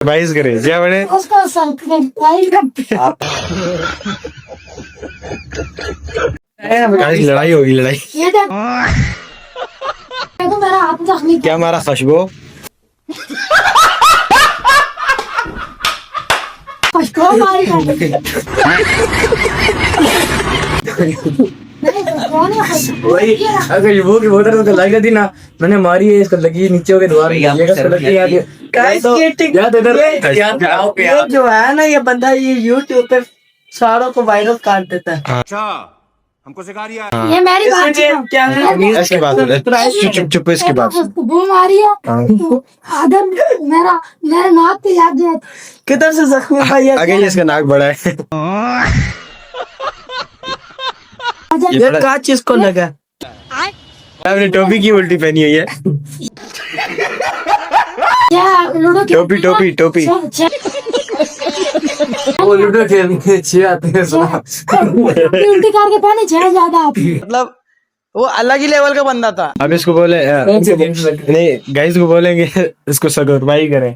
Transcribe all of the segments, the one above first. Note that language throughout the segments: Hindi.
बाईस करे ज्या बड़े उसको लड़ाई होगी लड़ाई ये देख मेरा हाथ जख्मी क्या मारा खुशबू फसको मारी वही अगर ये वो की बोतल तो लग रही ना मैंने मारी है इसको लगी नीचे के द्वार ये जो है ना ये बंदा ये यूट्यूब पे सारों को वायरल कर देता है। अच्छा हमको सिखा रही है। ये मेरी बात है क्या है इसकी बात चुप चुप इसकी बात वो मारी है अगर मेरा नाक पे लग गया किधर से जख्मी भाई आगे इसका नाक बड़ा है ये क्या चीज को लगा आपने टोपी की उल्टी पहनी हुई है लूडो टोपी टोपी टोपी वो लूडो खेलने 6 आते हैं उल्टी करके पहने 6 ज्यादा आप मतलब वो अलग ही लेवल का बंदा था। अब इसको बोले नहीं गाइस को बोलेंगे इसको सगोरबाई करें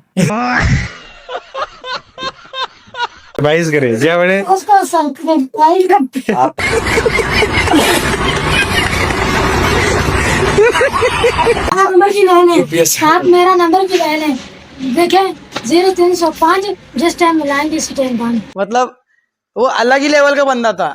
बाईस करे ज्या बड़े उसको नंबर की लाइन है साथ मेरा नंबर की लाइन है देखें 0305 जिस टाइम मिलाएंगे इसी टाइम मतलब वो अलग ही लेवल का बंदा था।